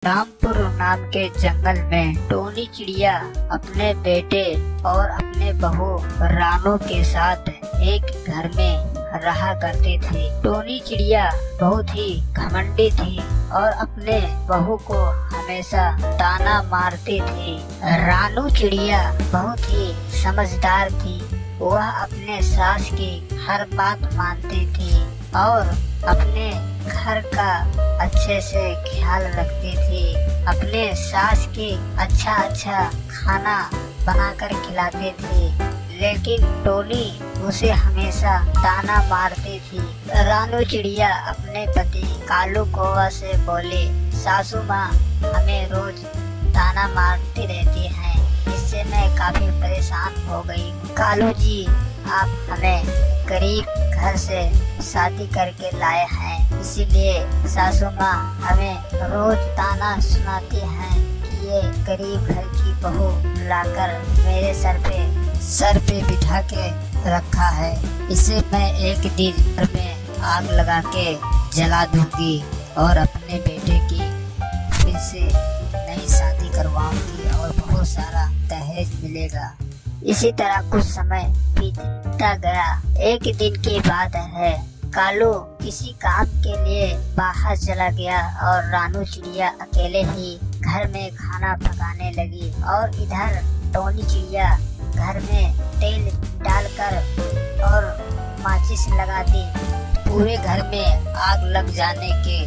रामपुर नाम के जंगल में टोनी चिड़िया अपने बेटे और अपने बहू रानू के साथ एक घर में रहा करते थे। टोनी चिड़िया बहुत ही घमंडी थी और अपने बहू को हमेशा ताना मारती थी। रानू चिड़िया बहुत ही समझदार थी। वह अपने सास की हर बात मानती थी और अपने घर का अच्छे से ख्याल रखती थी। अपने सास की अच्छा खाना बनाकर खिलाती थी, लेकिन टोनी उसे हमेशा ताना मारती थी। रानू चिड़िया अपने पति कालू कौवा से बोली, सासू माँ हमें रोज ताना मारती रहती हैं, इससे मैं काफी परेशान हो गई। कालू जी, आप हमें गरीब घर से शादी करके लाए हैं, इसीलिए सासू माँ हमें रोज ताना सुनाती हैं कि ये गरीब घर की बहू लाकर मेरे सर पे बिठा के रखा है, इसे मैं एक दिन में आग लगा के जला दूंगी और अपने बेटे की फिर से नई शादी करवाऊंगी और बहुत सारा दहेज मिलेगा। इसी तरह कुछ समय बीतता गया। एक दिन की बात है, कालू किसी काम के लिए बाहर चला गया और रानू चिड़िया अकेले ही घर में खाना पकाने लगी और इधर टोनी चिड़िया घर में तेल डालकर और माचिस लगा दी। पूरे घर में आग लग जाने के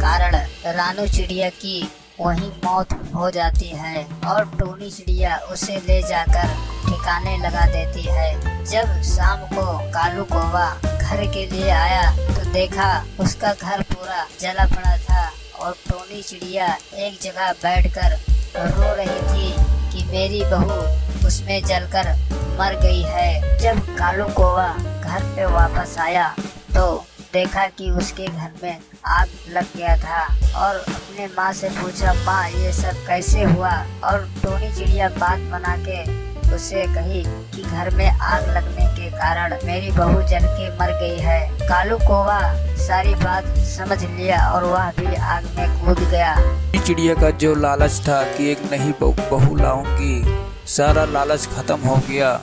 कारण रानू चिड़िया की वहीं मौत हो जाती है और टोनी चिड़िया उसे ले जाकर ठिकाने लगा देती है। जब शाम को कालू कौवा घर के लिए आया तो देखा उसका घर पूरा जला पड़ा था और टोनी चिड़िया एक जगह बैठकर रो रही थी कि मेरी बहू उसमें जलकर मर गई है। जब कालू कौवा घर पे वापस आया तो देखा कि उसके घर में आग लग गया था और अपने माँ से पूछा, माँ ये सब कैसे हुआ? और टोनी चिड़िया बात बना के उसे कही कि घर में आग लगने के कारण मेरी बहू जल के मर गई है। कालू कौवा सारी बात समझ लिया और वह भी आग में कूद गया। चिड़िया का जो लालच था कि एक नई बहू लाऊंगी, सारा लालच खत्म हो गया।